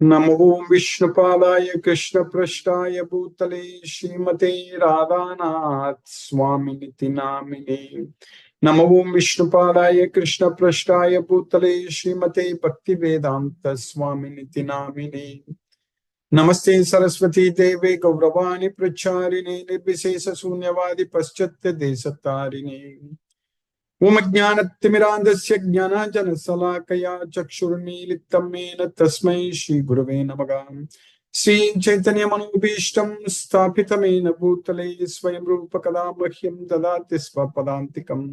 नमो विष्णुपादाय कृष्णपृष्ठाय भूतले श्रीमते राधानाथ स्वामिनिति नामिने। नमो विष्णुपादाय कृष्णपृष्ठाय भूतले श्रीमते भक्तिवेदांत स्वामिनिति नामिने। नमस्ते सरस्वती देवे गौरवाणी प्रचारिणे निर्विशेष शून्यवादी पश्चात्य देशतारिणे। ओम ज्ञानतिमिरान्धस्य ज्ञानाञ्जनशलाकया चक्षुर्मीलितं येन तस्मै श्रीगुरवे नमः। श्रीचैतन्यमनोभीष्टं स्थापितं येन भूतले स्वयं रूप कदा मह्यं ददाति स्वपदान्तिकम्।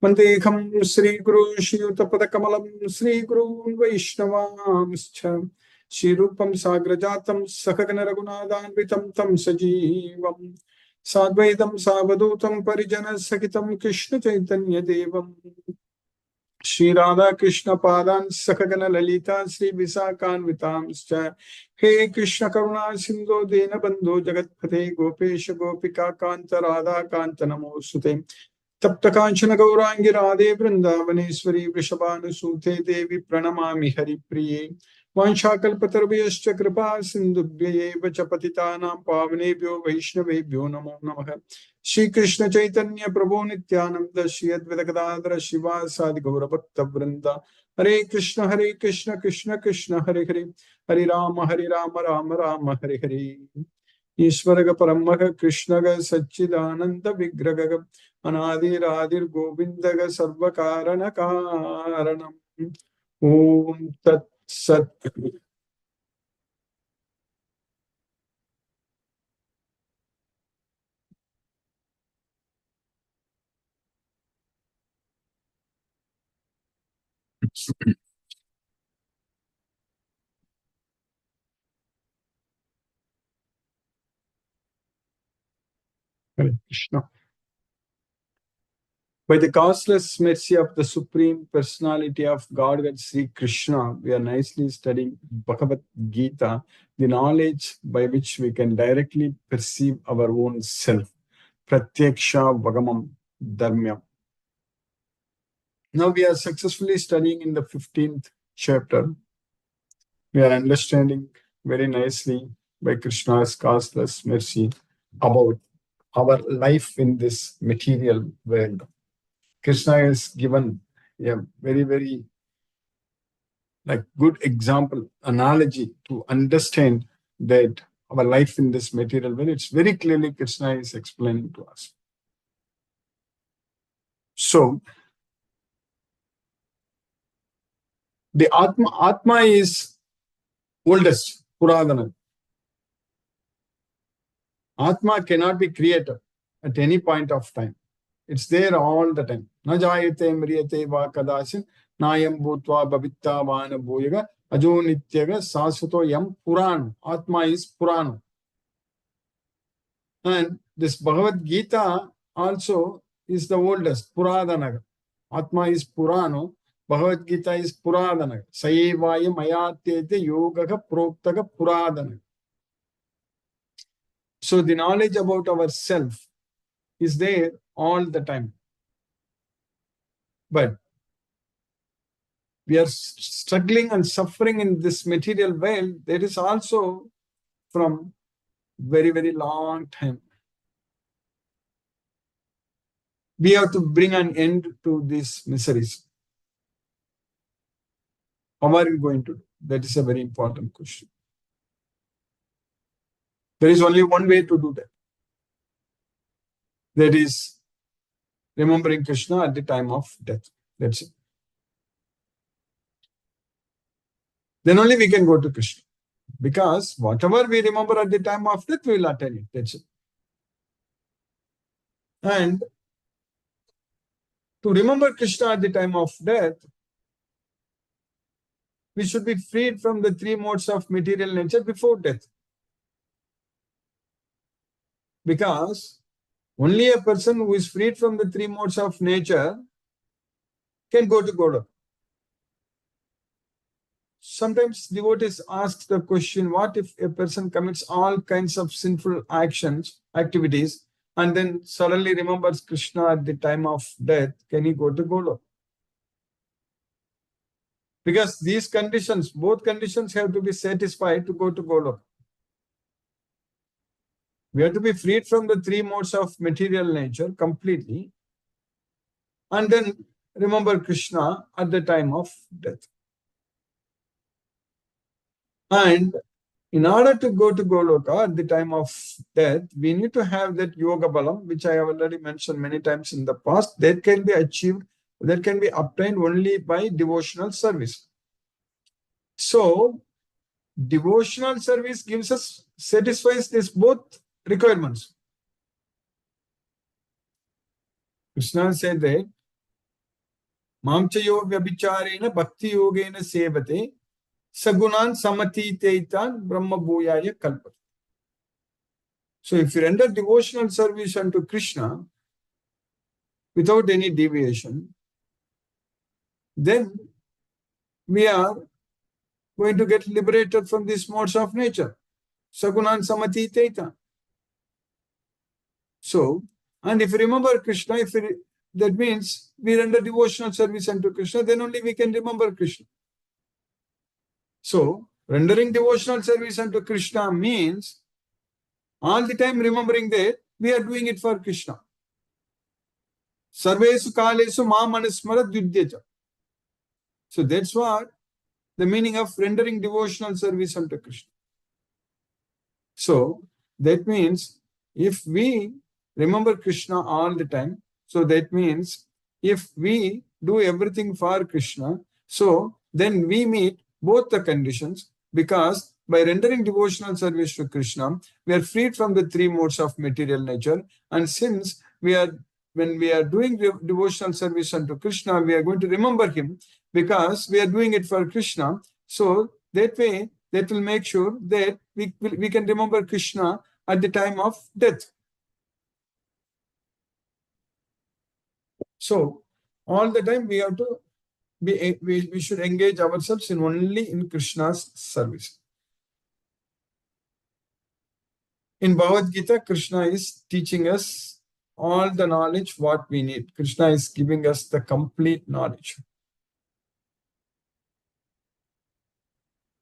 वन्देऽहं श्रीगुरुं श्रीयुतपदकमलं श्रीगुरून् वैष्णवांश्च श्रीरूपं साग्रजातं सखगण रघुनाथान्वितं तं सजीवम् साद्वैतं सावधूतं परिजन सहितं कृष्ण चैतन्य देवं श्री राधा कृष्ण पादान् सखगण ललिता श्री विशाखान्वितांश्च हे कृष्ण करुणा सिंधो दीन बंधो जगत्पते गोपेश गोपिका कांत राधा कांत नमोस्तुते। तप्त कांचन गौरांगी राधे वृंदावनेश्वरी वृषभानुसूते देवी प्रणमामि हरिप्रिये। वाञ्छाकल्पतरुभ्यश्च कृपा सिन्धुभ्यैव च पतितानां पावनेभ्यो वैष्णवेभ्यो नमो नमः। श्रीकृष्ण चैतन्य प्रभो नित्यानंद श्री अद्वैत गदाधर शिवासादि गौरभक्तवृंद हरे कृष्ण कृष्ण कृष्ण हरे हरे हरे राम राम राम हरे हरे। ईश्वर परम कृष्ण सच्चिदानंद विग्रह अनादिरादिर गोविंद सर्व कारण कारणम। ओम तत्सत। Hare Krishna. By the causeless mercy of the Supreme Personality of Godhead Sri Krishna, we are nicely studying Bhagavad Gita, the knowledge by which we can directly perceive our own self. Pratyaksha Vagamam Dharmyam. Now we are successfully studying in the 15th chapter. We are understanding very nicely by Krishna's causeless mercy about our life in this material world. Krishna has given a very good example, analogy to understand that our life in this material world. It's very clearly Krishna is explaining to us. So the Atma is oldest, Puradana. Atma cannot be created at any point of time. It's there all the time. Na jayate mriyate va kadashin nayam bhutva bhavitta vana bhuyaga ajo nityaga sasvato yam Puran. Atma is Puran. And this Bhagavad Gita also is the oldest, Puradana. Atma is Purano, Bhagavad Gita is Puradana. Saevaya mayatete yogaga proktaga Puradana. So the knowledge about ourself is there all the time. But we are struggling and suffering in this material world. That is also from very long time. We have to bring an end to these miseries. How are we going to do? That is a very important question. There is only one way to do that. That is remembering Krishna at the time of death. That's it. Then only we can go to Krishna. Because whatever we remember at the time of death, we will attain it. That's it. And to remember Krishna at the time of death, we should be freed from the three modes of material nature before death. Because only a person who is freed from the three modes of nature can go to Godloka. Sometimes devotees ask the question, what if a person commits all kinds of sinful activities, and then suddenly remembers Krishna at the time of death? Can he go to Golok? Because these conditions, both conditions have to be satisfied to go to Goloka. We have to be freed from the three modes of material nature completely. And then remember Krishna at the time of death. And in order to go to Goloka at the time of death, we need to have that yoga balam, which I have already mentioned many times in the past, that can be achieved, that can be obtained only by devotional service. So, devotional service gives us, satisfies this both requirements. Krishna said that, Mamchayo vyabhicharena bhakti yogena sevate sagunan samatiteitan brahma bhuyaya kalpate. So if you render devotional service unto Krishna without any deviation, then we are going to get liberated from these modes of nature. Sagunan samatiteitan. So, and if you remember Krishna, that means we render devotional service unto Krishna, then only we can remember Krishna. So, rendering devotional service unto Krishna means all the time remembering that we are doing it for Krishna. Sarvesu kalesu ma manusmara dyudyaja. So that's what the meaning of rendering devotional service unto Krishna. So that means if we remember Krishna all the time, so that means if we do everything for Krishna, so then we meet both the conditions, because by rendering devotional service to Krishna, we are freed from the three modes of material nature. And since when we are doing devotional service unto Krishna, we are going to remember him because we are doing it for Krishna. So that way, that will make sure that we can remember Krishna at the time of death. So all the time we have to we should engage ourselves only in Krishna's service. In Bhagavad Gita, Krishna is teaching us all the knowledge what we need. Krishna is giving us the complete knowledge.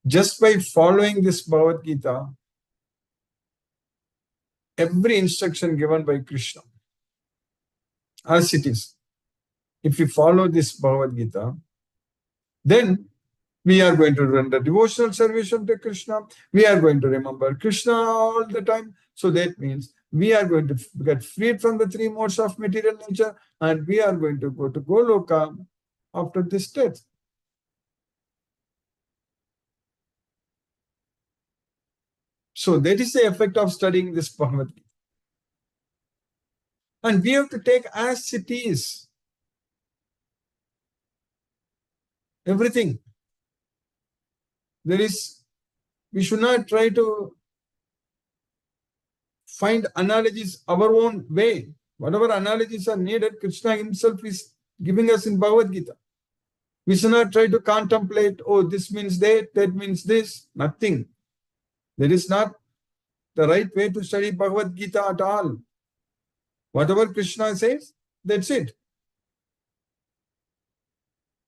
Just by following this Bhagavad Gita, every instruction given by Krishna, as it is, if we follow this Bhagavad Gita, then we are going to render devotional service to Krishna. We are going to remember Krishna all the time. So that means we are going to get freed from the three modes of material nature, and we are going to go to Goloka after this death. So that is the effect of studying this Bhagavad Gita. And we have to take as it is. Everything. We should not try to find analogies our own way. Whatever analogies are needed, Krishna himself is giving us in Bhagavad Gita. We should not try to contemplate, oh, this means that means this. Nothing. That is not the right way to study Bhagavad Gita at all. Whatever Krishna says, that's it.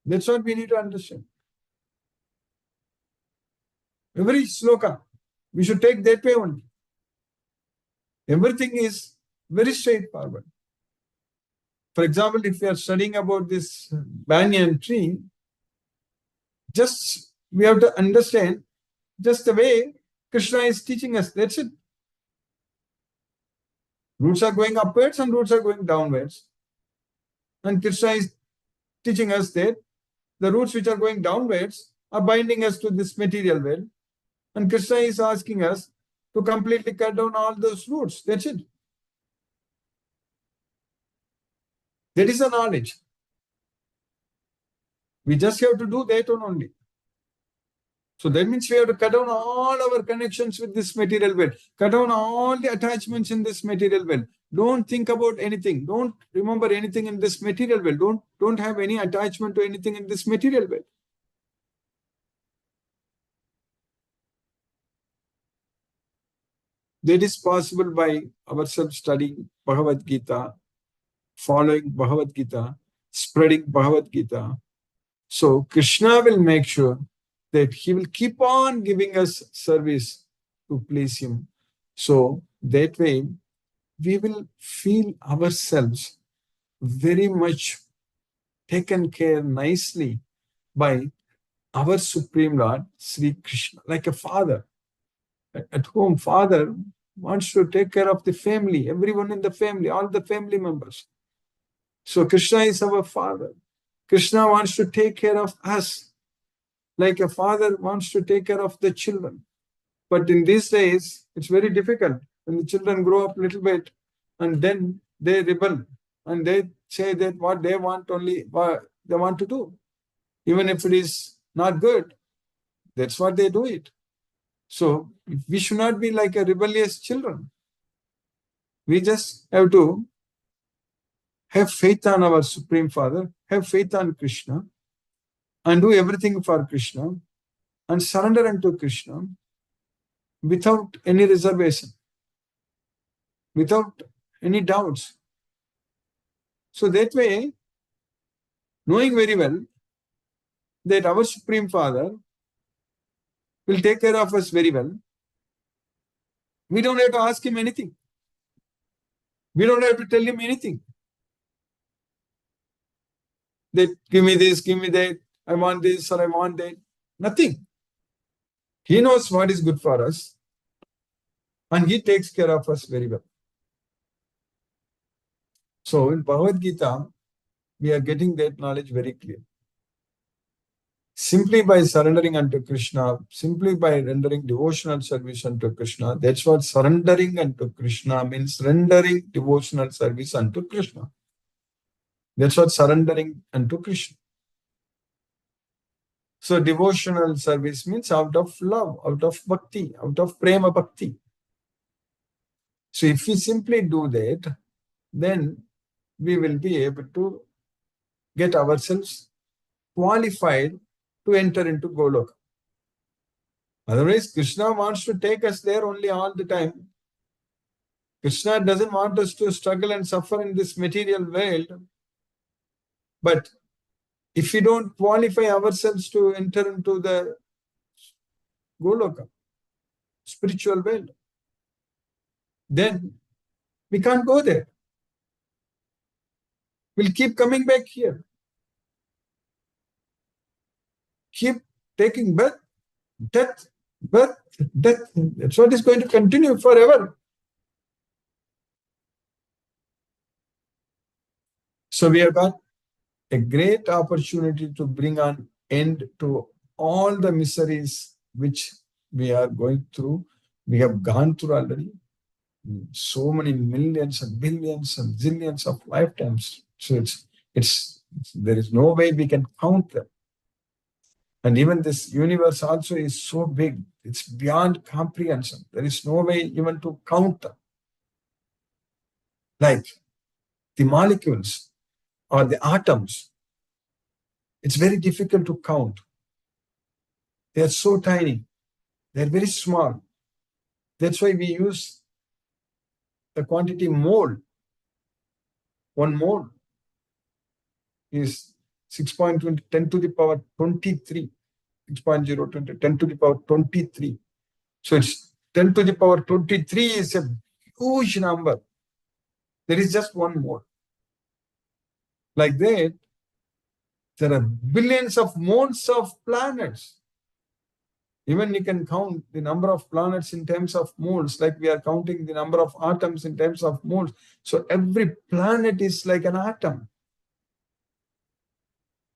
That's what we need to understand. Every sloka, we should take that way only. Everything is very straightforward. For example, if we are studying about this banyan tree, just we have to understand just the way Krishna is teaching us. That's it. Roots are going upwards and roots are going downwards. And Krishna is teaching us that the roots which are going downwards are binding us to this material world. And Krishna is asking us to completely cut down all those roots. That's it. That is the knowledge. We just have to do that one only. So that means we have to cut down all our connections with this material world. Cut down all the attachments in this material world. Don't think about anything. Don't remember anything in this material world. Don't have any attachment to anything in this material world. That is possible by ourselves studying Bhagavad Gita, following Bhagavad Gita, spreading Bhagavad Gita, So Krishna will make sure that he will keep on giving us service to please him. So that way we will feel ourselves very much taken care nicely by our Supreme Lord, Sri Krishna, like a father. At home, father wants to take care of the family, everyone in the family, all the family members. So Krishna is our father. Krishna wants to take care of us, like a father wants to take care of the children. But in these days, it's very difficult when the children grow up a little bit and then they rebel and they say that what they want only what they want to do. Even if it is not good, that's what they do it. So we should not be like a rebellious children. We just have to have faith on our Supreme Father, have faith on Krishna, and do everything for Krishna, and surrender unto Krishna without any reservation, without any doubts. So that way, knowing very well that our Supreme Father will take care of us very well, we don't have to ask him anything. We don't have to tell him anything. That give me this, give me that, I want this or I want that. Nothing. He knows what is good for us and he takes care of us very well. So in Bhagavad Gita, we are getting that knowledge very clear. Simply by surrendering unto Krishna, simply by rendering devotional service unto Krishna, that's what surrendering unto Krishna means, rendering devotional service unto Krishna. That's what surrendering unto Krishna. So devotional service means out of love, out of bhakti, out of prema bhakti. So if we simply do that, then we will be able to get ourselves qualified to enter into Goloka. Otherwise, Krishna wants to take us there only all the time. Krishna doesn't want us to struggle and suffer in this material world. But if we don't qualify ourselves to enter into the Goloka, spiritual world, then we can't go there. We'll keep coming back here. Keep taking birth, death, birth, death. That's what is going to continue forever. So we have got a great opportunity to bring an end to all the miseries which we are going through. We have gone through already so many millions and billions and zillions of lifetimes. So there is no way we can count them. And even this universe also is so big, it's beyond comprehension. There is no way even to count them. Like the molecules or the atoms, it's very difficult to count. They are so tiny. They're very small. That's why we use the quantity mole. 1 mole is 6.20, 10 to the power 23. 6.020, 10 to the power 23. So it's 10 to the power 23 is a huge number. There is just 1 mole. Like that, there are billions of moles of planets. Even you can count the number of planets in terms of moles, like we are counting the number of atoms in terms of moles. So every planet is like an atom.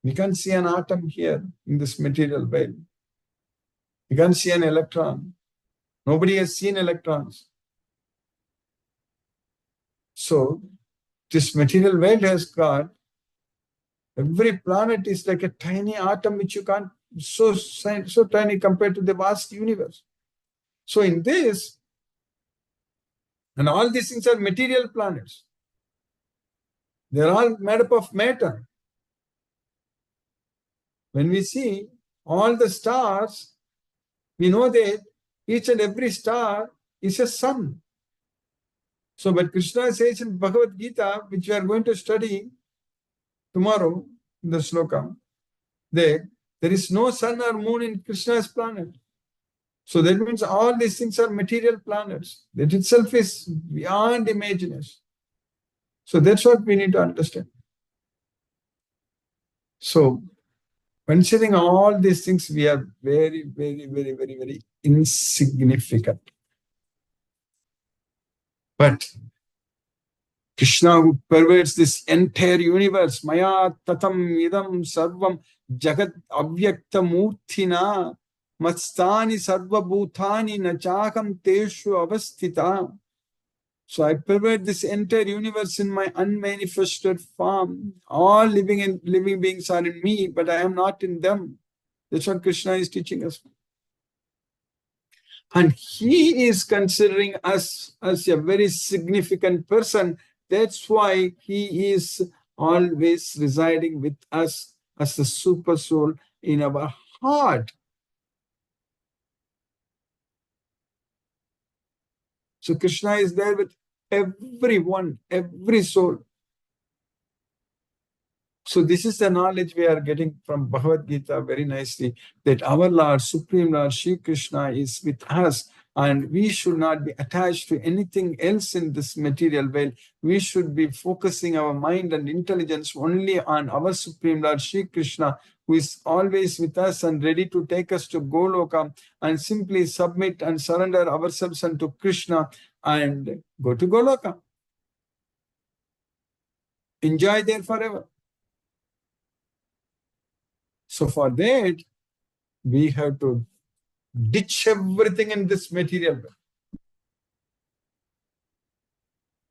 We can't see an atom here in this material world. You can't see an electron. Nobody has seen electrons. So this material world has got, every planet is like a tiny atom which you can't, so tiny compared to the vast universe. So in this, and all these things are material planets. They're all made up of matter. When we see all the stars, we know that each and every star is a sun. So, but Krishna says in Bhagavad Gita, which we are going to study tomorrow in the sloka, there is no sun or moon in Krishna's planet. So that means all these things are material planets. That itself is beyond imagination. So that's what we need to understand. So considering all these things, we are very, very, very, very, very insignificant. But Krishna, who pervades this entire universe, Maya tatam idam sarvam jagat avyakta murthina mastani sarva bhutani nachakam teshu avasthita. So I pervade this entire universe in my unmanifested form. All living beings are in me, but I am not in them. That's what Krishna is teaching us. And he is considering us as a very significant person. That's why he is always residing with us as the super soul in our heart. So Krishna is there with everyone, every soul. So this is the knowledge we are getting from Bhagavad Gita very nicely, that our Lord, Supreme Lord, Shri Krishna is with us, and we should not be attached to anything else in this material world. We should be focusing our mind and intelligence only on our Supreme Lord, Shri Krishna, who is always with us and ready to take us to Goloka, and simply submit and surrender ourselves unto Krishna and go to Goloka. Enjoy there forever. So for that, we have to ditch everything in this material world.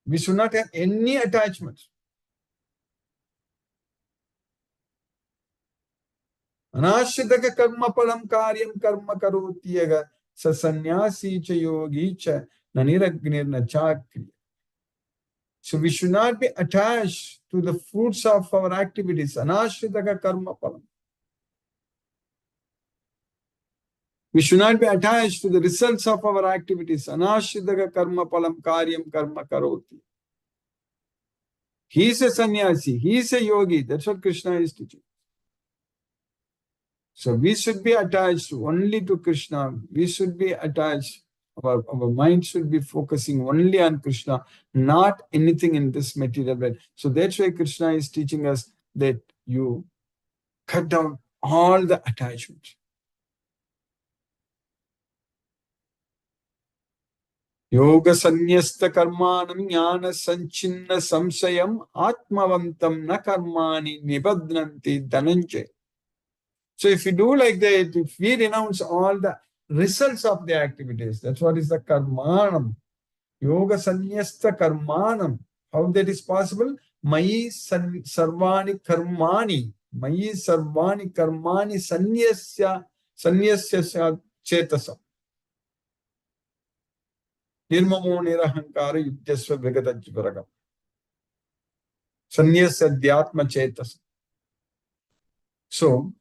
We should not have any attachments. Anashridaka karma palam karyam karma karotyaga sa sannyasi cha yogi cha naniragnir na chakriya. So we should not be attached to the fruits of our activities. Anashridaka karma palam. We should not be attached to the results of our activities. Anashridaka karma palam karyam karma karoti. He is a sannyasi. He is a yogi. That's what Krishna is teaching. So we should be attached only to Krishna. We should be attached. Our mind should be focusing only on Krishna, not anything in this material world. So that's why Krishna is teaching us that you cut down all the attachments. Yoga sanyasta karmanam jnana sanchinna samsayam atmavantam na karmani nibadnanti dhananjay. So if you do like that, if we renounce all the results of the activities, that's what is the karmanam. Yoga sanyasta karmanam. How that is possible? Mayi sarvani karmani. Mayi sarvani karmani sanyasya chetasam. Nirmamo nirahankara yudhyasva vigadajvaragam. Sanyasya dhyatma chetasam. So,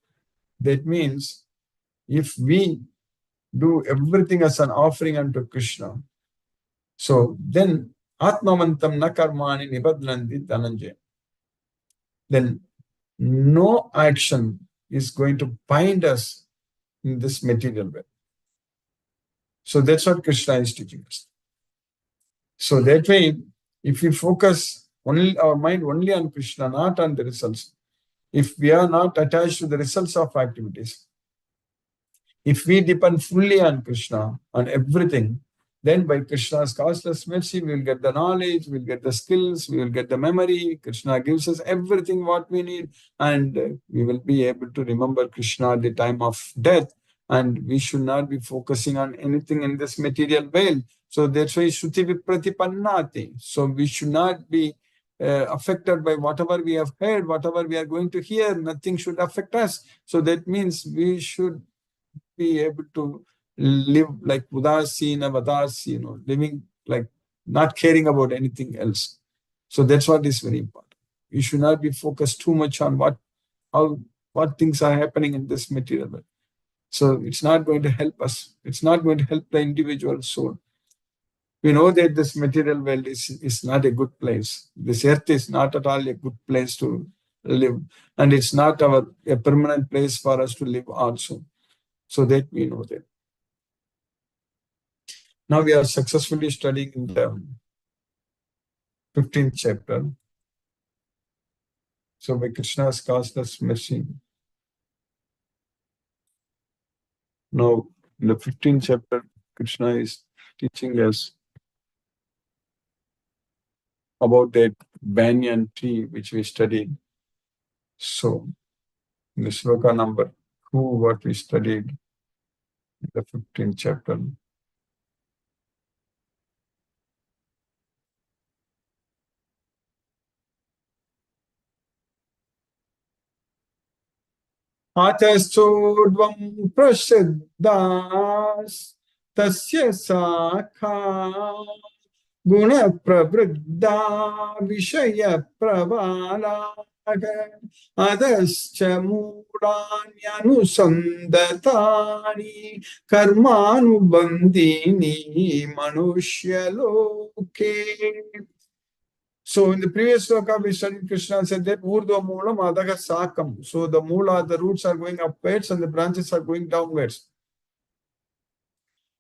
that means if we do everything as an offering unto Krishna, so then Atmavantam na karmani nibadlanti dhananjaya. Then no action is going to bind us in this material world. So that's what Krishna is teaching us. So that way, if we focus only our mind only on Krishna, not on the results, if we are not attached to the results of activities, if we depend fully on Krishna, on everything, then by Krishna's causeless mercy, we will get the knowledge, we will get the skills, we will get the memory. Krishna gives us everything what we need, and we will be able to remember Krishna at the time of death. And we should not be focusing on anything in this material world. So that's why Shruti Vipratipannati. So we should not be affected by whatever we have heard, whatever we are going to hear. Nothing should affect us. So that means we should be able to live like Udasina, Vadasina, living like not caring about anything else. So that's what is very important. We should not be focused too much on what things are happening in this material world. So it's not going to help us. It's not going to help the individual soul. We know that this material world is not a good place. This earth is not at all a good place to live, and it's not a permanent place for us to live also. So that we know that. Now we are successfully studying in the 15th chapter. So by Krishna's causeless mercy. Now in the 15th chapter, Krishna is teaching us about that banyan tree which we studied. So in the sloka number 2, what we studied in the 15th chapter. Atastodvam prasiddhas tasya sakha guna pravriddha vishaya pravalaga adascha mudanyanu karmanubandhini manushya loke. So in the previous sloka, we studied Krishna said that Urdhva Moolam Adhaga Sakam. So the Moola, the roots are going upwards and the branches are going downwards.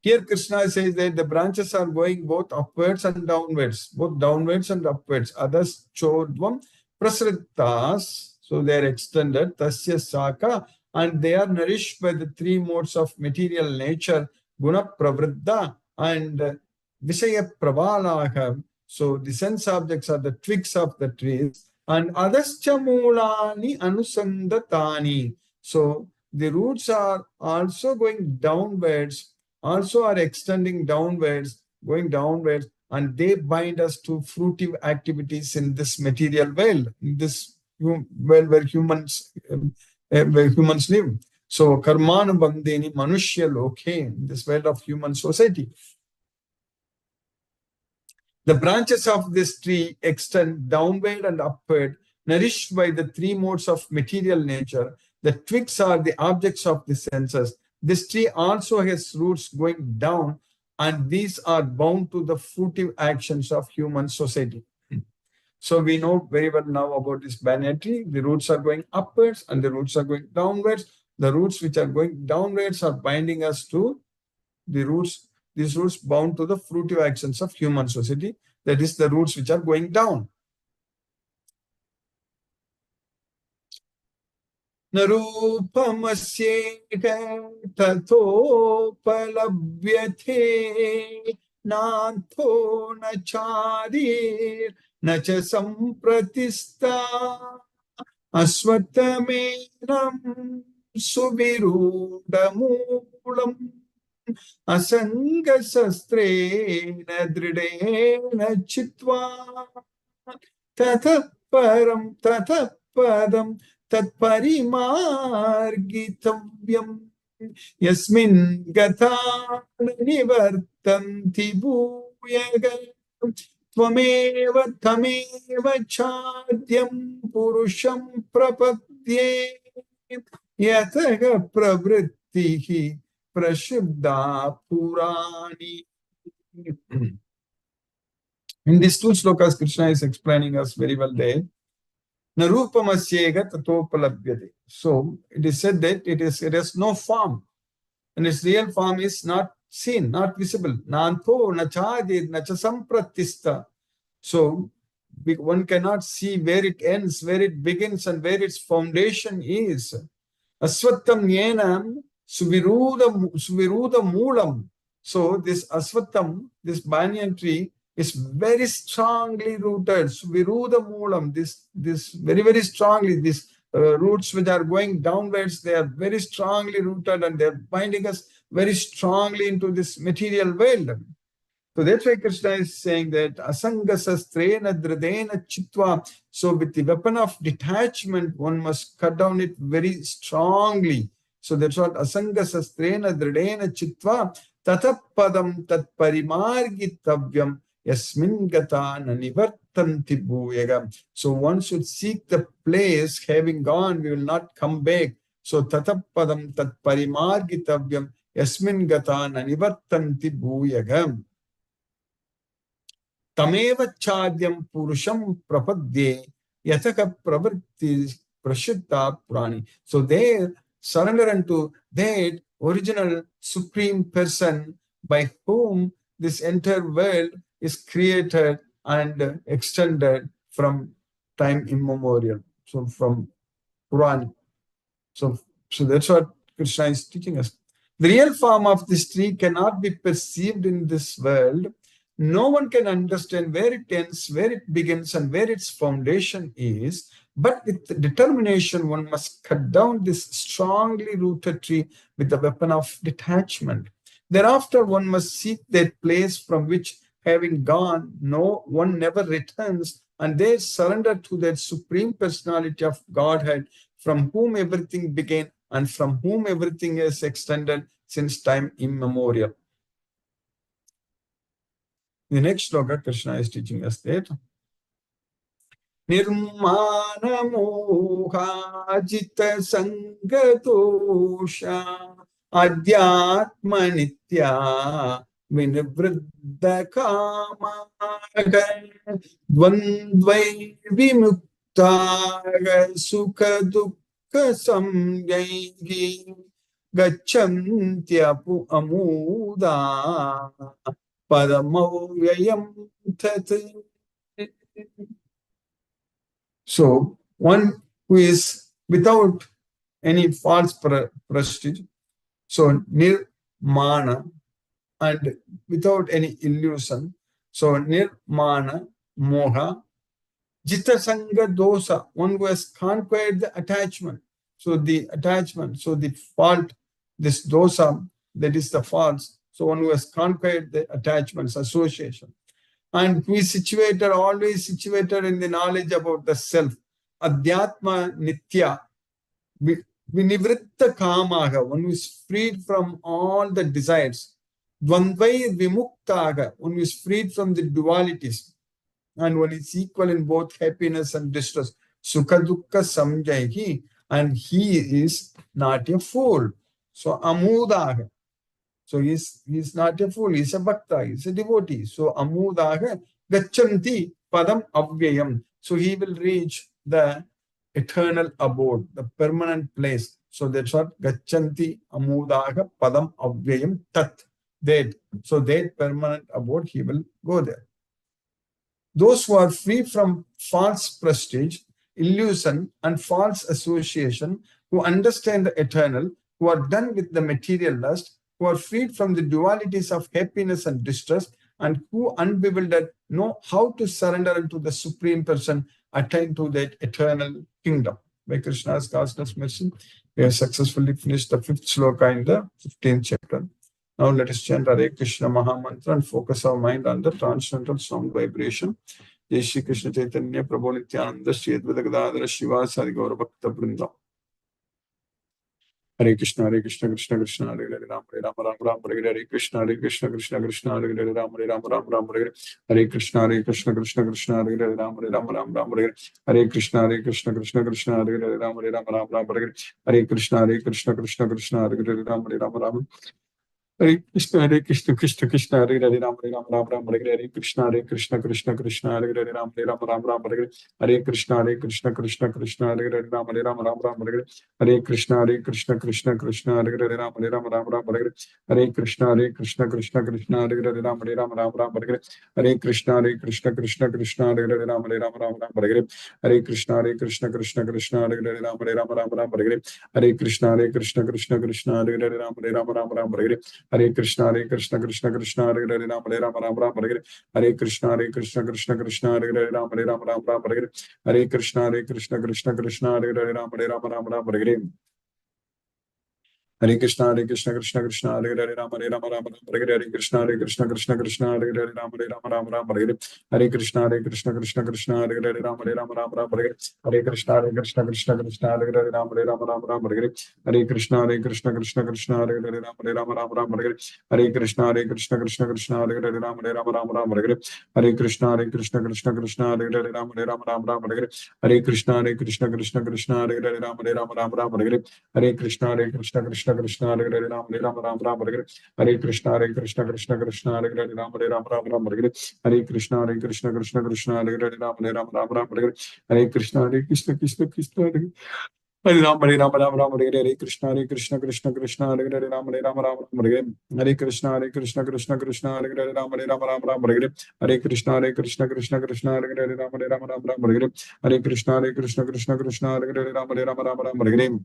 Here Krishna says that the branches are going both upwards and downwards, both downwards and upwards. Others chodvam prasrittas. So they are extended, tasya saka, and they are nourished by the three modes of material nature, guna pravriddha and visaya pravalaha. So the sense objects are the twigs of the trees, and adascha mulani anusandatani. So the roots are also going downwards, also are extending downwards, going downwards, and they bind us to fruitive activities in this material world, in this world where humans live. So karmanu bandheni manushya loke, in this world of human society. The branches of this tree extend downward and upward, nourished by the three modes of material nature. The twigs are the objects of the senses. This tree also has roots going down, and these are bound to the fruitive actions of human society. So we know very well now about this banyan tree. The roots are going upwards and the roots are going downwards. The roots which are going downwards are binding us to the roots. These roots bound to the fruitive actions of human society. That is the roots which are going down. Narupamasyeha tatopalabhyate nanto nachadir nacha sampratista asvatamenam suvirudamulam asanga sastrena dridena chitva tatha padam tat parimargitavyam yasmin gata nivartanti bhuyaga tvameva tameva chadyam purusham prapadye yataga pravrittihi prashuddha purani. In these two slokas, Krishna is explaining us very well there. Narupamasyeha tatopalabhyate. So it is said that it has no form, and its real form is not seen, not visible. Nanto nachadi nachasampratista. So one cannot see where it ends, where it begins, and where its foundation is. Asvattam yenam suviruda moolam. So this asvattam, this banyan tree, is very strongly rooted. Suviruda moolam, this very, very strongly, these roots which are going downwards, they are very strongly rooted and they are binding us very strongly into this material world. So that's why Krishna is saying that asanga sastrena dridena chitva. So with the weapon of detachment, one must cut down it very strongly. So that's what asanga sastrena dridena chitva tatapadam tat parimargitavyam yasmin gata nanivartanti bhuyaga. So one should seek the place, having gone, we will not come back. So tatapadam tat parimargitavyam yasmin gata nanivartanti bhuyaga. Tameva chadyam purusham prapadye yataka pravritti prashitta prani. So they surrender unto that original supreme person by whom this entire world is created and extended from time immemorial. So from Puran. So, so that's what Krishna is teaching us. The real form of this tree cannot be perceived in this world. No one can understand where it ends, where it begins, and where its foundation is. But with determination, one must cut down this strongly rooted tree with the weapon of detachment. Thereafter, one must seek that place from which, having gone, no one never returns, and they surrender to that supreme personality of Godhead from whom everything began and from whom everything is extended since time immemorial. The next sloka, Krishna is teaching us that Nirmana moha jita sangatosha adhyatma nitya vinivriddha kama dvandvai vimukta sukha dukkha samyaihi gacchantyapu amuda padamavyayam tat. So one who is without any false prestige, so nirmana, and without any illusion, so nirmana moha jita sanga dosa, one who has conquered the attachment. So the attachment, so the fault, this dosa, that is the false. So one who has conquered the attachments, association, and who is situated, always situated in the knowledge about the self. Adhyatma nitya, vinivritta kamaga, one who is freed from all the desires. Dvandvai vimuktaga, one who is freed from the dualities, and one is equal in both happiness and distress. Sukha dukkha samjaihi, and he is not a fool. So amudaga. So he's not a fool, he's a bhakta, he's a devotee. So amudaga gacchanti padam avyayam. So he will reach the eternal abode, the permanent place. So that's what gacchanti amudaga padam avyayam tat. That. So that permanent abode, he will go there. Those who are free from false prestige, illusion, and false association, who understand the eternal, who are done with the material lust, who are freed from the dualities of happiness and distress, and who unbewildered know how to surrender unto the Supreme Person, attain to that eternal kingdom. By Krishna's causeless mercy, we have successfully finished the 5th sloka in the 15th chapter. Now let us chant Hare Krishna Maha Mantra and focus our mind on the transcendental sound vibration. Jai Shri Krishna Chaitanya Prabhu Nityananda Shri Advaita Gadadhara Shiva Sadi Gaura Bhakta Vrinda. Hare Krishna Krishna Krishna Hare Hare Ram Ram Ram Hare Hare Krishna Krishna Krishna Hare Hare Ram Ram Hare Hare Hare Krishna Krishna Krishna Hare Hare Ram Ram Hare Hare Hare Krishna Krishna Krishna Hare Hare Ram Hare Hare Hare Krishna Krishna Krishna Hare Hare Ram Ram Hare Krishna Krishna Hare Hare Ram Ram Hare Hare Krishna Krishna Krishna Hare Hare Ram Ram Hare Hare Hare Krishna Krishna Krishna Hare Hare Ram Ram Hare Hare Hare Krishna Krishna Krishna Hare Hare Ram Ram Hare Hare Hare Krishna Krishna Krishna Hare Hare Ram Ram Hare Hare Hare Krishna Krishna Krishna Hare Hare Ram Ram Hare Hare Hare Krishna Krishna Krishna Hare Hare Ram Ram Hare Hare Hare Krishna Krishna Krishna Hare Hare Ram Hare Hare Hare Krishna Krishna Hare Hare Ram Hare Hare Hare Krishna Krishna Krishna Hare Hare Ram Hare Hare Hare Krishna Krishna Krishna Hare Hare Ram Hare Hare Hare Krishna Krishna Hare Hare Ram Hare Hare Krishna Krishna Hare Hare Ram Hare Hare Hare Krishna Krishna Hare Hare Ram Hare Hare Krishna Krishna Hare Hare Ram Hare Hare Krishna Krishna Hare Hare Ram Hare Hare Krishna Krishna Hare Hare Ram Hare Hare Krishna Krishna Hare Hare Ram Hare Hare Krishna Krishna Hare Hare Ram Hare Hare Hare Krishna Krishna Krishna Hare Hare Ram Hare Hare Hare Krishna Krishna Krishna Krishna Hare Hare Ram Hare Ram Ram Ram Hare Hare Hare Krishna Krishna Krishna Hare Hare Ram Hare Ram Ram Ram Hare Hare Hare Krishna Krishna Krishna Hare Hare Ram Hare Ram Ram Ram Hare Hare Hare Krishna Krishna Krishna Hare Hare Ram Ram Ram Hare Hare Krishna Krishna Hare Hare Ram Hare Ram Ram Ram Hare Hare Hare Krishna Krishna Hare Hare Ram Hare Ram Ram Ram Hare Hare Hare Krishna Krishna Hare Hare Ram Hare Ram Ram Ram Hare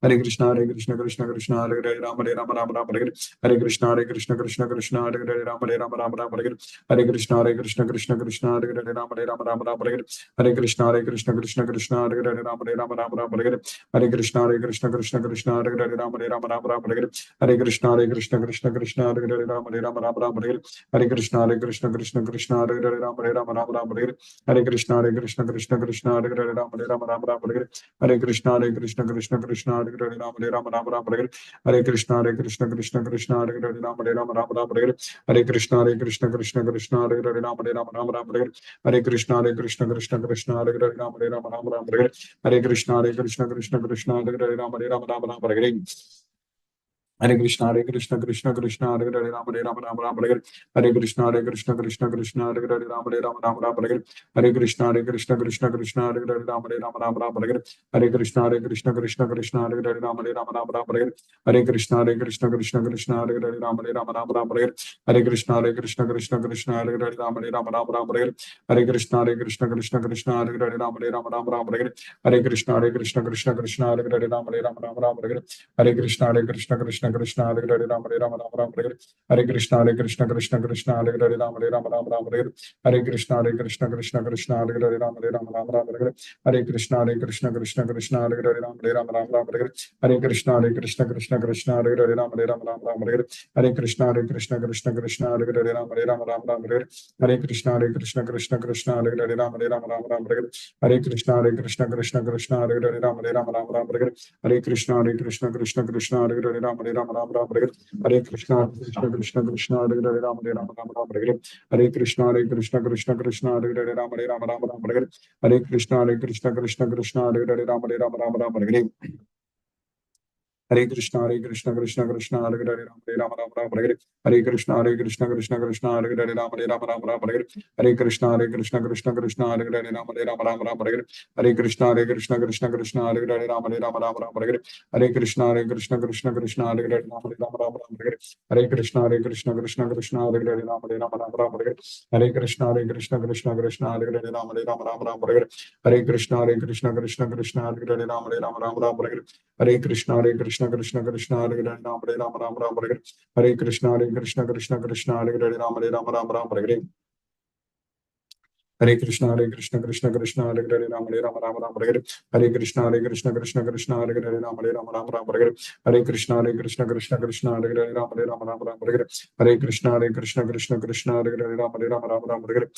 Hare Hare Krishna Hare Hare Ram Hare Ram Ram Ram Hare Hare Hare Krishna Krishna Hare Hare Ram Hare Ram Ram Ram Hare Hare Hare Krishna Krishna Hare Hare Ram Hare Ram Ram Ram Hare Hare Hare Krishna Krishna Hare Hare Ram Hare Ram Ram Ram Hare Hare Hare Krishna Krishna Hare Hare Ram Hare Ram Ram Ram Hare Hare Hare Krishna Krishna Hare Hare Ram Hare Ram Ram Ram Hare Hare Hare Krishna Krishna Hare Hare Ram Hare Ram Ram Ram Hare Hare Hare Krishna Krishna Hare Hare Ram Hare Ram Ram Ram Hare Hare Hare Krishna Krishna Hare Hare Ram Hare Ram Ram Ram Hare Hare Hare Krishna Hare Hare Ram Hare Ram Ram Ram Hare Hare Krishna Krishna Hare Hare Ram Hare Ram Ram Ram Hare Hare Krishna Krishna Hare Hare Ram Hare Ram Ram Ram Hare Hare Krishna Krishna Hare Hare Ram Hare Ram Ram Ram Hare Hare Krishna Krishna Hare Hare Ram Hare Ram Ram Ram Hare Hare Krishna Hare Hare Ram Hare Ram Ram Ram Hare Hare Krishna Krishna Hare Hare Ram Hare Ram Ram Ram Hare Hare Krishna Krishna Hare Hare Ram Hare Ram Ram Ram Hare Hare Krishna Krishna Hare Hare Ram Hare Ram Ram Ram Hare Hare Krishna Krishna Hare Hare Ram Hare Ram Ram Ram Hare Hare Krishna Krishna Hare Hare Ram Hare Ram Ram Ram Hare Hare Krishna Krishna Hare Hare Ram Hare Ram Ram Ram Hare Hare Krishna Krishna Hare Hare Ram Hare Ram Ram Ram Hare Hare Krishna Hare Hare Ram Hare Ram Ram Ram Hare Hare Krishna Krishna Hare Hare Ram Hare Ram Ram Ram Hare Hare Krishna Krishna Hare Hare Ram Hare Ram Ram Ram Hare Hare Krishna Krishna Hare Hare Ram Hare Ram Ram Ram Hare Hare Krishna Krishna Hare Hare Ram Hare Ram Ram Ram Hare Hare Krishna Krishna Hare Hare Ram Hare Ram Ram Ram Hare Hare Krishna Krishna Hare Hare Ram Hare Ram Ram Ram Hare Hare Krishna Krishna Hare Hare Ram Hare Ram Ram Ram Hare Hare Krishna Krishna Hare Hare Ram Hare Ram Ram Ram Hare Hare Krishna Krishna Hare Hare Ram Hare Ram Ram Ram Hare Hare Krishna Krishna Hare Hare Ram Hare Ram Ram Ram Hare Hare Krishna Krishna Hare Hare Ram Hare Ram Ram Ram Hare Hare Krishna Krishna Hare Hare Ram Hare Ram Ram Ram Hare Hare Krishna Krishna Hare Hare Ram Hare Ram Ram Ram Hare Hare Krishna Krishna Hare Hare Ram Hare Ram Ram Ram Hare Hare Krishna Krishna Hare Hare Ram Hare Ram Ram Ram Hare Hare Krishna Krishna Hare Hare Ram Hare Ram Ram Ram Hare Hare Krishna Krishna Hare Hare Ram Hare Ram Ram Ram Hare Hare Krishna Krishna Hare Hare Ram Hare Ram Ram Ram Hare Hare Krishna Krishna Hare Hare Ram Hare Ram Ram Ram Hare Hare Krishna Hare Hare Ram Hare Ram Ram Ram Hare Hare Krishna Krishna Hare Hare Ram Hare Ram Ram Ram Hare Hare Krishna Krishna Hare Hare Ram Hare Ram Ram Ram Hare Hare Krishna Krishna Hare Hare Ram Hare Ram Ram Ram Hare Hare Krishna Krishna Hare Hare Ram Hare Ram Ram Ram Hare Hare Krishna Krishna Hare Hare Ram Hare Ram Ram Ram Hare Hare Krishna Krishna Hare Hare Ram Hare Ram Ram Ram Hare Hare Krishna Krishna Hare Hare Ram Hare Ram Ram Ram Hare Hare Krishna Krishna Hare Hare Ram Hare Ram Ram Ram Hare Hare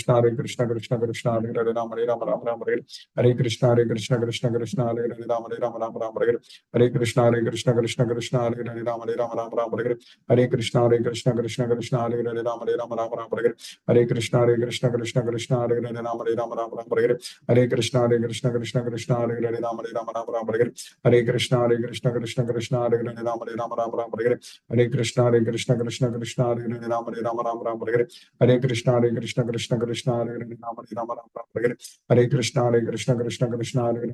Krishna Krishna Hare Hare Ram Hare Ram Ram Ram Hare Hare Krishna Hare Hare Ram Hare Ram Ram Ram Hare Hare Krishna Krishna Hare Hare Ram Hare Ram Ram Ram Hare Hare Krishna Krishna Hare Hare Ram Hare Ram Ram Ram Hare Hare Krishna Krishna Hare Hare Ram Hare Ram Ram Ram Hare Hare Krishna Krishna Hare Hare Ram Hare Ram Ram Ram Hare Hare Krishna Krishna Hare Hare Ram Hare Ram Ram Ram Hare Hare Krishna Krishna Hare Hare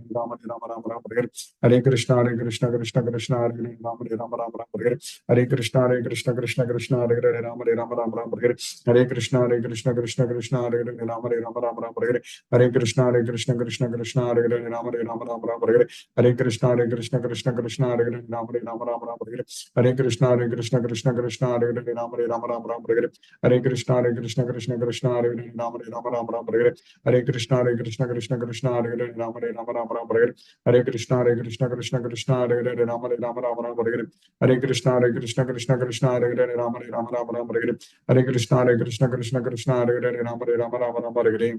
Ram Hare Ram Ram Ram Hare Hare Krishna Krishna Hare Hare Ram Hare Ram Ram Ram Hare Hare Krishna Krishna Hare Hare Ram Hare Ram Ram Ram Hare Hare Krishna Krishna Hare Hare Ram Hare Ram Ram Ram Hare Hare Krishna Krishna Hare Hare Ram Hare Ram Ram Ram Hare Hare Krishna Krishna Hare Hare Ram Hare Ram Ram Ram Hare Hare Krishna Krishna Hare Hare Ram Hare Ram Ram Ram Hare Hare Krishna Krishna Hare Hare Ram Hare Ram Ram Ram Hare Hare Krishna Krishna Hare Hare Ram Hare Ram Ram Ram Hare Hare Krishna Krishna Hare Hare Ram Hare Ram Ram Hare Hare Krishna Krishna Hare Hare Ram Hare Ram Ram Ram Hare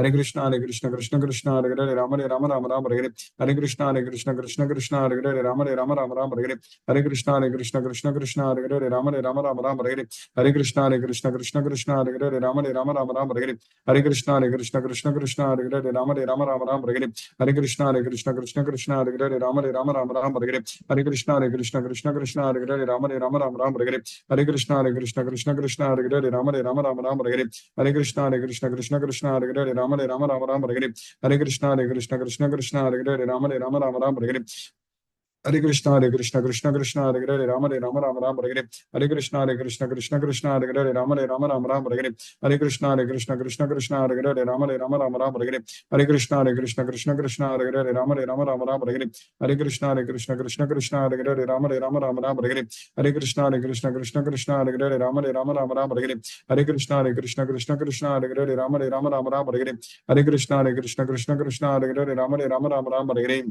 Hare Krishna, Krishna Krishna, Hare Hare, Rama Rama Rama Rama, Hare Hare, Hare Krishna, Krishna Krishna, Hare Hare, Rama Rama Rama Rama, Hare Hare, Hare Krishna, Krishna Krishna, Hare Hare, Rama Rama Rama Rama, Hare Hare, Hare Krishna, Krishna Krishna, Hare Hare, Rama Rama Rama Rama, Hare Hare, Hare Krishna, Krishna Krishna, Hare Hare, Rama Rama Rama Rama, Hare Hare, Hare Krishna, Krishna Krishna, Hare Hare, Rama Rama Rama Rama, Hare Hare, Hare Krishna, Krishna Krishna, Hare Hare, Rama Rama Rama Rama, Hare Hare, Hare Krishna, Krishna Krishna, Hare Hare, Rama Rama Rama Rama, Hare Hare, Hare Krishna, Krishna Krishna, Hare Hare, Rama Rama Rama Rama, Hare Hare, Hare Krishna, Krishna Krishna, Hare Hare, Rama Rama Rama Rama, Hare Hare, Hare Krishna, Krishna Krishna, Hare Hare, Rama Rama Rama Rama, Hare Hare, Hare Krishna, Krishna Krishna, Hare Hare, Rama Rama Rama Rama, Hare Hare, Hare Krishna, Krishna Krishna, Hare Hare, Rama Rama Rama Rama, Hare Hare, Hare Krishna, Krishna Krishna, Hare Hare, Rama Rama Rama Rama, Hare Hare, Hare Krishna, Krishna Krishna, Hare Hare, Rama Rama Rama Rama, Hare Hare, Hare Krishna, Krishna Krishna, Hare Hare, Rama Rama Rama Rama, Hare Hare, Hare Krishna, Krishna Krishna, Hare Hare, Rama Rama Rama Rama, Hare Hare, Hare Krishna, Krishna Krishna, Hare Hare, Rama Rama Rama, Hare Hare,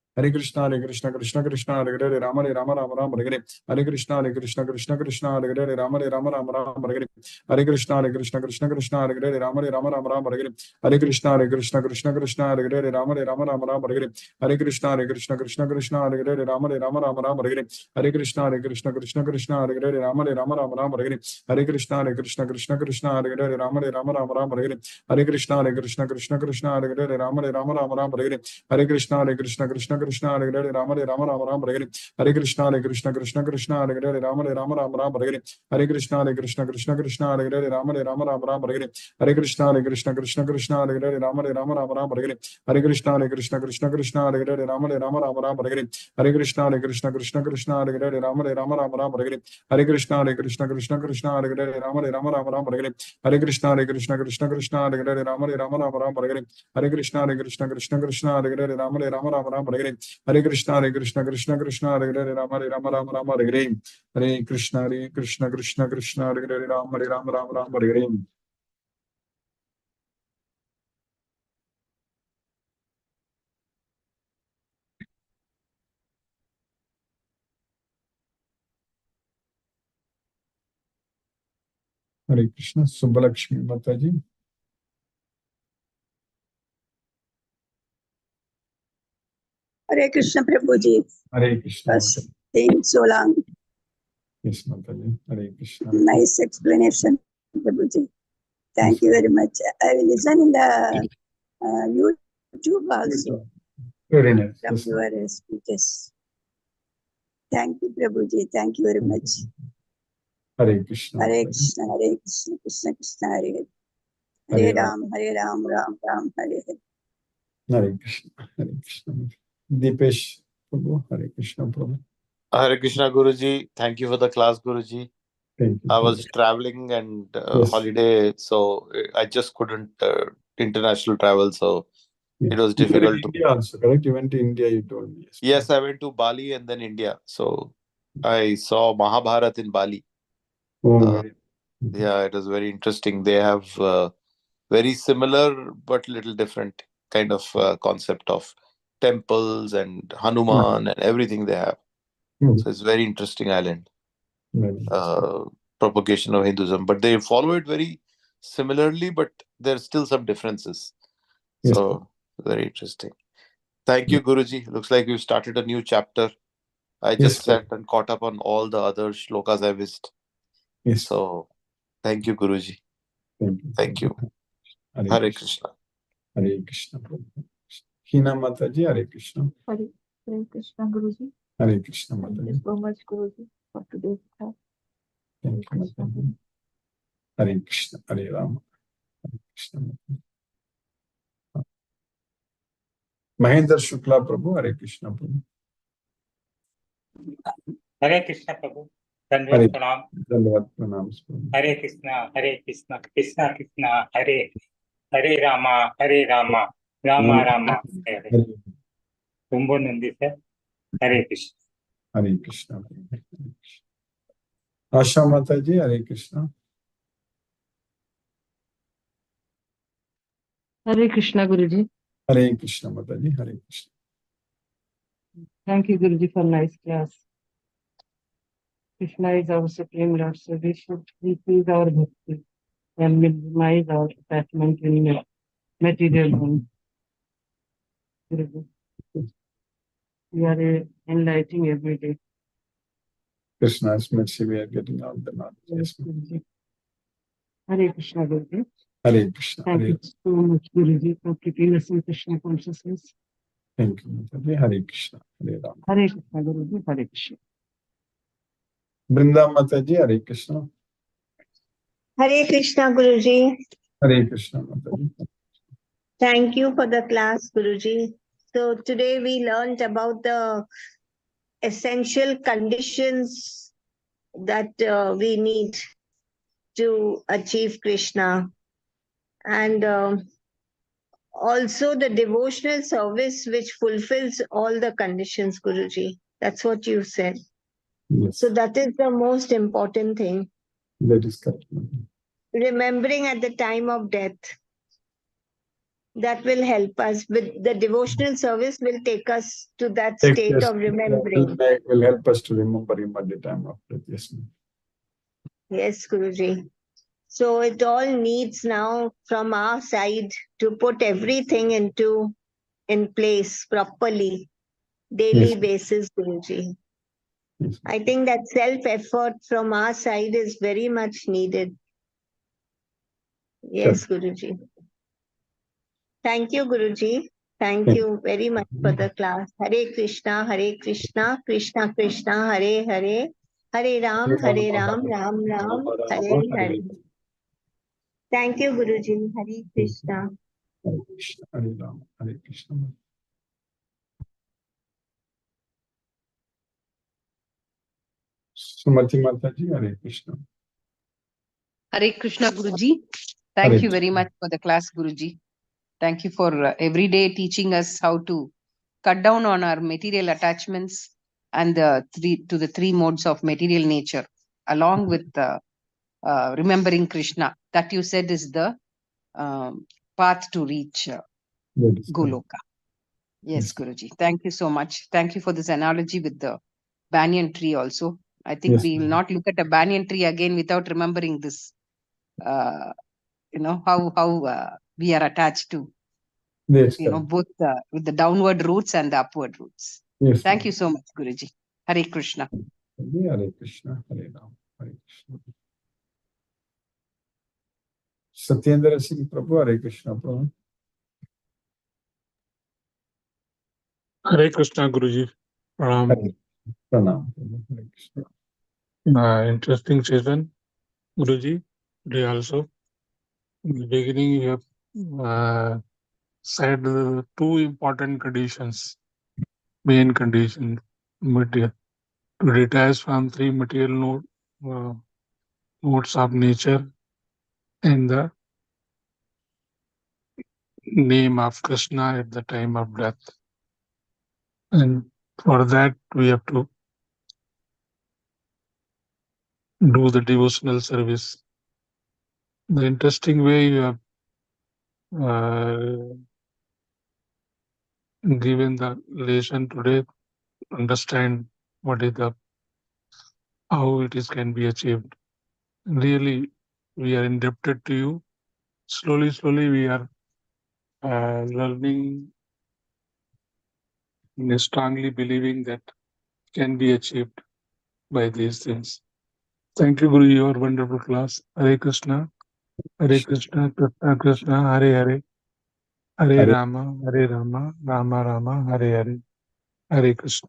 Hare Krishna, Krishna Krishna, Hare Hare, Rama Rama Rama, Hare Hare, Hare Krishna, Krishna Krishna, Hare Hare, Rama Rama Rama, Hare Hare, Hare Krishna, Krishna Krishna, Hare Hare, Rama Rama Rama, Hare Hare, Hare Krishna, Krishna Krishna, Hare Hare, Rama Rama Rama, Hare Hare, Hare Krishna, Krishna Krishna, Hare Hare, Rama Rama Rama, Hare Hare, Hare Krishna, Krishna Krishna, Hare Hare, Rama Rama Rama, Hare Hare, Hare Krishna, Krishna Krishna, Hare Hare, Rama Rama Rama, Hare Hare, Hare Krishna, Krishna Krishna, Hare Hare, Rama Rama Rama, Hare Hare, Hare Krishna, Krishna Hare Hare, Rama Rama Rama, Hare Hare, Hare Krishna, Krishna Krishna, Hare Hare, Rama Rama, Hare Hare, Hare Krishna, Krishna Krishna, Hare Hare, Rama Rama, Hare Hare, Hare Krishna, Krishna Krishna, Hare Hare, Rama Rama, Hare Hare, Hare Krishna, Krishna Krishna, Hare Hare, Rama Rama, Hare Hare, Hare Krishna, Krishna Krishna, Hare Hare, Rama Rama, Hare Hare, Hare Krishna, Krishna Krishna, Hare Hare, Rama Rama, Hare Hare, Hare Krishna, Krishna Krishna, Hare Hare, Rama Rama, Hare Hare, Hare Krishna, Krishna Krishna, Hare Hare, Rama Rama, Hare Hare, Hare Krishna, Krishna Krishna, Hare Hare, Rama Rama, Hare Hare, Hare Krishna, Krishna Krishna, Hare Hare, Rama Rama, Hare Hare. Hare Krishna, Subbalakshmi Mataji. Hare Krishna Prabhuji. Hare Krishna. Was staying so long. Yes, Mataji. Hare Krishna. Nice explanation, Prabhuji. Thank you very much. I will listen in the YouTube also. Very nice. From Yes, your speeches. Thank you, Prabhuji. Thank you very much. Hare Krishna. Hare Krishna, Hare Krishna, Krishna Krishna, Hare Hare. Hare Ram, Ram Ram, Hare Hare. Hare Krishna. Hare Krishna. Deepesh Prabhu. Hare Krishna Prabhu. Hare Krishna Guruji. Thank you for the class, Guruji. Thank you. I was traveling and Yes. holiday, so I just couldn't international travel, so Yes. it was You were in difficult to. India also, correct? You went to India, you told me. Yes, I went to Bali and then India. So I saw Mahabharat in Bali. Oh, Yeah, it was very interesting. They have very similar but little different kind of concept of temples and Hanuman and everything they have. So it's very interesting island. Propagation of Hinduism, but they follow it very similarly, but there's still some differences. Yes. So very interesting. Thank you, Guruji. Looks like we've started a new chapter. I just sat and caught up on all the other shlokas I missed. Yes. So thank you, Guruji. Thank you. Hare Krishna. Hare Krishna. Hina Mataji, Hare Krishna. Hare Krishna, Guruji. Hare Krishna Thank Mataji. you so much, Guruji, for today's class. Thank you, Mataji. Hare Krishna. Hare Rama. Hare Krishna. Mahendra Shukla Prabhu. Hare Krishna Prabhu. Hare Krishna Prabhu. Dandavat Pranam. Dandavat Pranam Prabhu. Hare Krishna, Krishna Krishna, Hare Rama, Rama Rama, Hare. Tumbo Nandi sir. Hare Krishna. Hare Krishna. Asha Mataji, Hare Krishna. Hare Krishna, Guruji. Hare Krishna Mataji, Hare Krishna. Thank you, Guruji, for nice class. Krishna is our Supreme Lord, so we should increase our bhakti. and minimize our attachment in material ones. Guruji. We are enlightening every day. Krishna's mercy, we are getting all the knowledge. Yes, ma'am. Guruji. Hare Krishna, Guruji. Hare Krishna. Thank Hare. you so much, Guruji, for keeping us in Krishna consciousness. Thank you, Mataji. Hare Krishna. Hare Ram. Hare Krishna, Guruji. Hare Krishna. Brinda Mataji, Hare Krishna. Hare Krishna, Guruji. Hare Krishna, Mataji. Thank you for the class, Guruji. So today we learned about the essential conditions that we need to achieve Krishna. And also the devotional service which fulfills all the conditions, Guruji. That's what you said. Yes, So that is the most important thing. that is correct, Mataji. Remembering at the time of death. That will help us. With the devotional service will take us to that Take state us- of remembering. will help us to remember him at the time of death. Yes, ma'am. Yes, Guruji. So it all needs now from our side to put everything in place properly, daily Yes. basis, Guruji. Yes. I think that self-effort from our side is very much needed. Yes, Guruji. Thank you, Guruji. Thank you very much for the class. Hare Krishna, Krishna Krishna, Hare Hare, Hare Ram, Ram Ram, Hare Hare. Thank you, Guruji. Hare Krishna. Hare Krishna. Hare Ram. Hare Krishna. Sumati Mataji, Hare Krishna. Hare Krishna, Guruji. Thank Hare you very much for the class, Guruji. Thank you for every day teaching us how to cut down on our material attachments and the three modes of material nature, along with remembering Krishna. That you said is the path to reach That is correct. Goloka. Yes, Yes. Guruji. Thank you so much. Thank you for this analogy with the banyan tree also. I think Yes, we will ma'am. not look at a banyan tree again without remembering this. How we are attached to That's correct. both with the downward roots and the upward roots. Yes, Thank ma'am. you so much, Guruji. Hare Krishna. Hare Krishna. Hare Ram. Hare Krishna. Satyendra Singh Prabhu, Hare Krishna Prabhu. Hare Krishna, Guruji. Hare Pranam Prabhu. Hare Krishna. Interesting session, Guruji. Today also, in the beginning, you have said two important conditions, main condition, material, to detach from three material modes of nature and the name of Krishna at the time of death. And for that, we have to do the devotional service. The interesting way you have given the lesson today, understand what is how it is can be achieved. Really, we are indebted to you. Slowly, we are learning and strongly believing that can be achieved by these things. Thank you, Guru, your wonderful class. Hare Krishna, Krishna Krishna, Hare Hare, Hare Hare- Rama, Rama Rama, Hare Hare, Hare Krishna.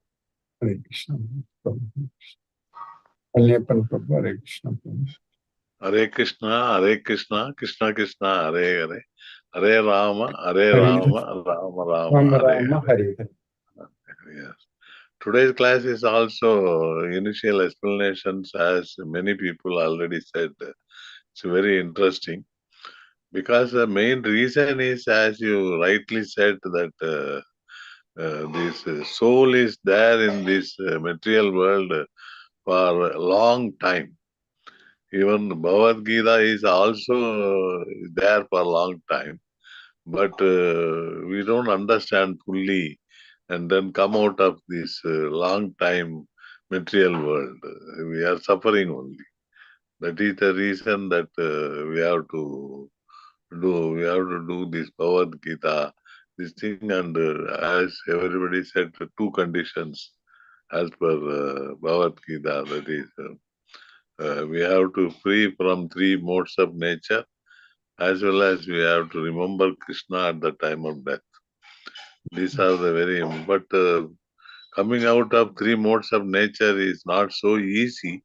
Hare Krishna Prabhu. Kalyapan Prabhu, Hare Krishna Prabhu. Hare Krishna, Krishna Krishna, Hare Hare, Hare Rama, Hare Rama, Rama, Rama Hare Rama, Hare Hare. Yes. Today's class is also initial explanations, as many people already said. It's very interesting because the main reason is, as you rightly said, that this soul is there in this material world for a long time. Even Bhagavad Gita is also there for a long time, but we don't understand fully and then come out of this long time material world. We are suffering only. That is the reason that we have to do this Bhagavad Gita, this thing, and as everybody said, the two conditions as per Bhagavad Gita, that is, we have to free from three modes of nature, as well as we have to remember Krishna at the time of death. These are the very, but coming out of three modes of nature is not so easy.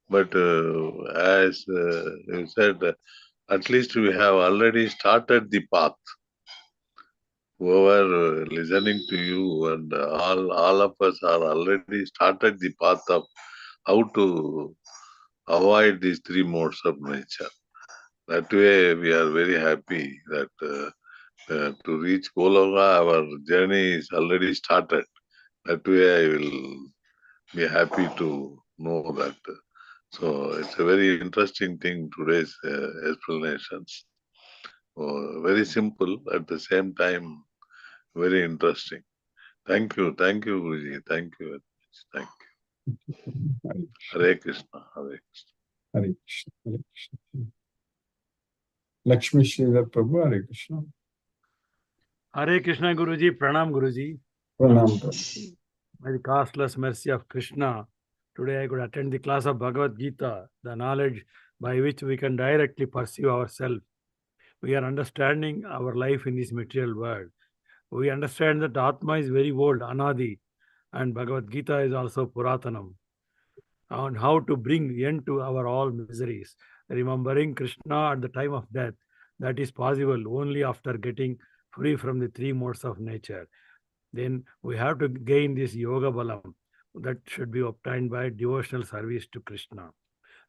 But as you said, at least we have already started the path. Whoever listening to you and all of us are already started the path of how to avoid these three modes of nature. That way, we are very happy that to reach Goloka, our journey is already started. That way, I will be happy to know that. So it's a very interesting thing, today's explanations. Very simple, at the same time, very interesting. Thank you, Guruji. Thank you very much. Thank you. Hare Krishna, Hare Krishna. Hare Krishna, Hare Krishna. Lakshmi Sridhar Prabhu, Hare Krishna. Hare Krishna Guruji, Pranam Guruji. Pranam Prabhu. By the costless mercy of Krishna, today I could attend the class of Bhagavad Gita, the knowledge by which we can directly perceive ourselves. We are understanding our life in this material world. We understand that Atma is very old, Anadi, and Bhagavad Gita is also Puratanam. On how to bring end to our all miseries, remembering Krishna at the time of death, that is possible only after getting free from the three modes of nature. Then we have to gain this yoga balam that should be obtained by devotional service to Krishna.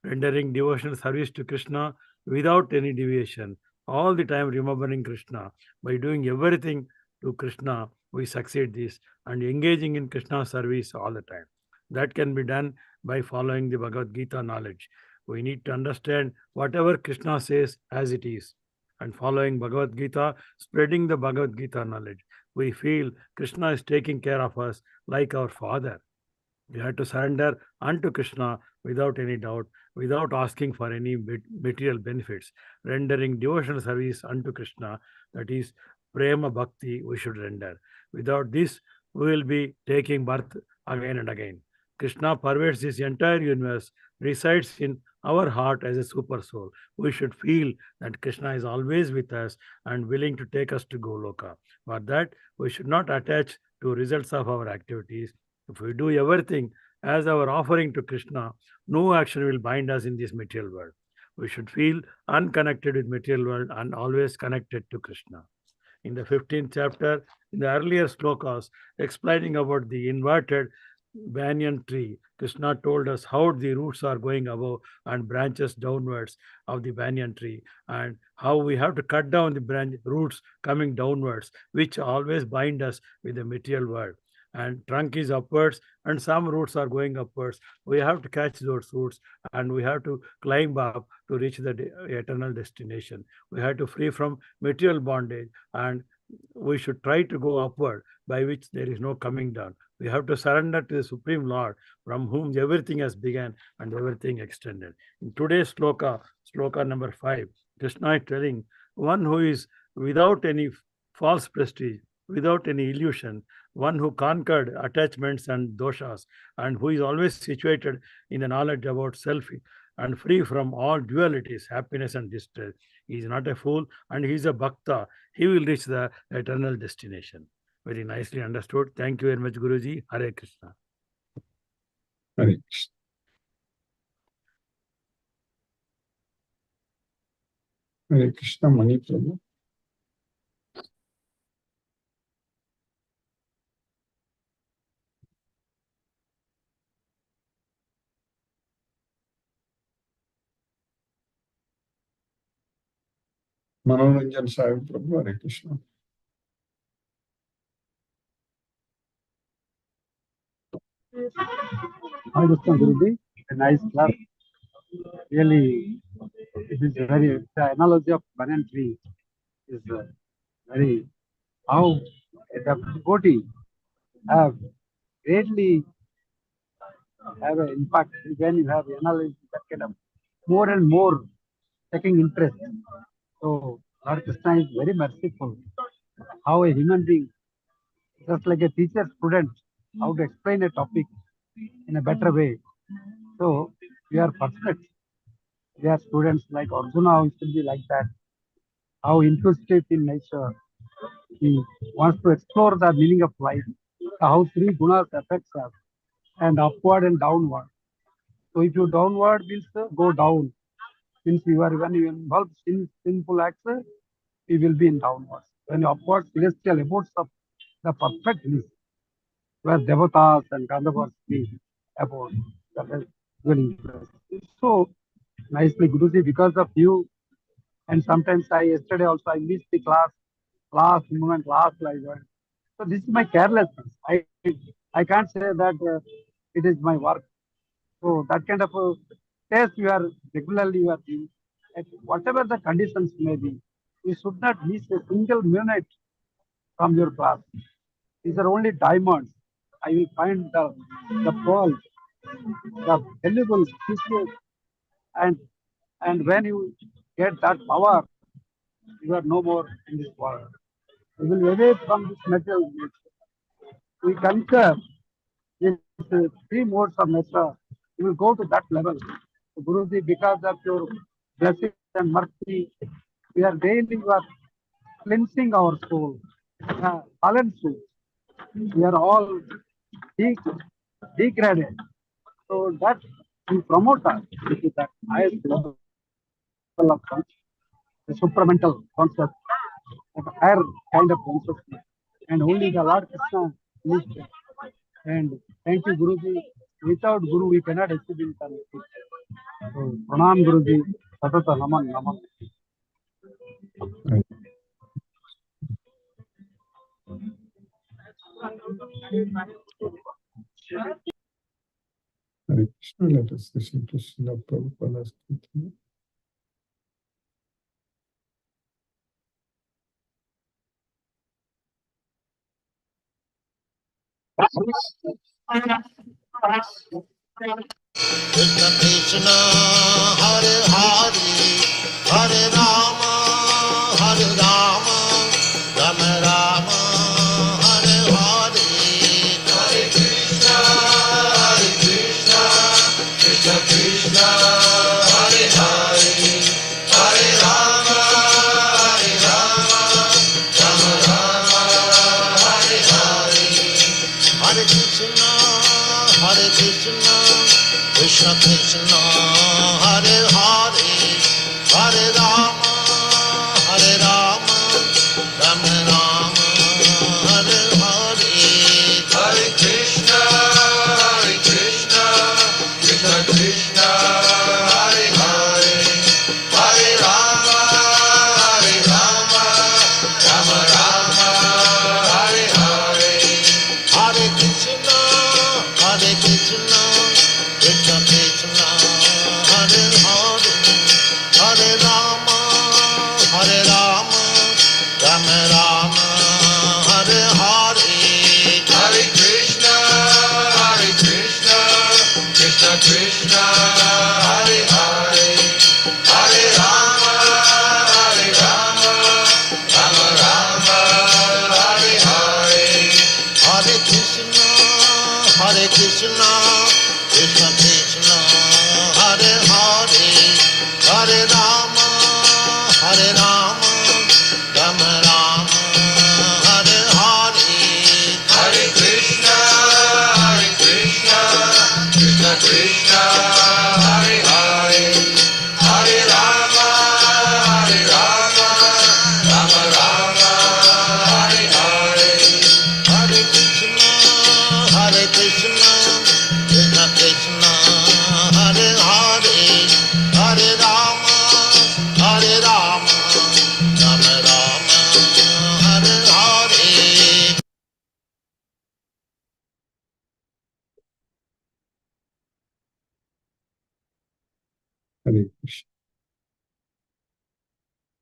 Rendering devotional service to Krishna without any deviation, all the time remembering Krishna. By doing everything to Krishna, we succeed this, and engaging in Krishna service all the time. That can be done by following the Bhagavad Gita knowledge. We need to understand whatever Krishna says as it is, and following Bhagavad Gita, spreading the Bhagavad Gita knowledge. We feel Krishna is taking care of us like our father. We have to surrender unto Krishna without any doubt, without asking for any material benefits. Rendering devotional service unto Krishna, that is prema bhakti, we should render. Without this, we will be taking birth again and again. Krishna pervades this entire universe, resides in our heart as a super soul. We should feel that Krishna is always with us and willing to take us to Goloka. For that, we should not attach to results of our activities. If we do everything as our offering to Krishna, no action will bind us in this material world. We should feel unconnected with material world and always connected to Krishna. In the 15th chapter, in the earlier slokas, explaining about the inverted banyan tree, Krishna told us how the roots are going above and branches downwards of the banyan tree, and how we have to cut down the roots coming downwards, which always bind us with the material world. And trunk is upwards and some roots are going upwards. We have to catch those roots and we have to climb up to reach the eternal destination. We have to free from material bondage and we should try to go upward, by which there is no coming down. We have to surrender to the Supreme Lord, from whom everything has begun and everything extended. In today's sloka number 5, Krishna is telling one who is without any false prestige, without any illusion, one who conquered attachments and doshas, and who is always situated in the knowledge about self and free from all dualities, happiness and distress. He is not a fool and he is a bhakta. He will reach the eternal destination. Very nicely understood. Thank you very much, Guruji. Hare Krishna. Hare Krishna. Hare Krishna, Mani Prabhu. Manoranjan Sahib Prabhu, Hare Krishna. Hi, Krishna Guruji. A nice class. Really, it is very, the analogy of banyan tree is very, how the devotee have greatly have an impact when you have analogy that kind of more and more taking interest. So Lord Krishna is very merciful. How a human being, just like a teacher student, how to explain a topic in a better way. So we are fortunate. We are students like Arjuna who should be like that. How inquisitive in nature. He wants to explore the meaning of life. How three gunas affects us, and upward and downward. So if you downward means go down. Means you are when you involve sinful acts, you will be in downwards. When you upward celestial abodes of the perfect bliss, where devatas and gandharvas be abode, that is dwelling place. So nicely, Guruji, because of you, and sometimes yesterday also I missed the class, last moment, last I joined. So this is my carelessness. I can't say that it is my work. So that kind of test you are regularly you are doing, at whatever the conditions may be, you should not miss a single minute from your class. These are only diamonds. I will find the pearls, the valuable pieces, and when you get that power, you are no more in this world. You will away from this material nature. We conquer these three modes of nature. You will go to that level. So Guruji, because of your blessings and mercy, we are daily you are cleansing our soul, balanced soul. We are all de- degraded. So that will promote us to that highest level of the supramental concept, of higher kind of consciousness. And only the Lord Krishna is there. And thank you, Guruji. Without Guru, we cannot achieve it. So, Pranam Guruji, Satata Naman Naman. Hare Krishna, let us listen to Srila Prabhupada's Kirtan. Krishna Krishna Hare Hare Hare Rama Hare Rama Rama Rama Hare Hare Hare Krishna Krishna Krishna Hare Hare Hare Rama Rama Rama Hare Hare Hare Krishna Krishna Krishna Hare Hare Hare Rama Rama Rama Hare Hare Hare Krishna Krishna Krishna Hare Hare Hare Rama Rama Rama Hare Hare Hare Krishna Krishna Krishna Krishna Hare Hare Hare Rama Rama Rama Hare Hare Hare Krishna Krishna Krishna Hare Hare Hare Rama Rama Rama Hare Hare Hare Krishna Krishna Krishna Hare Hare Hare Rama Rama Rama Hare Hare Hare Krishna Krishna Krishna Hare Hare Hare Rama Rama Rama Hare Hare Hare Krishna Krishna Krishna Hare Hare Hare Rama Rama Rama Hare Hare Hare Krishna.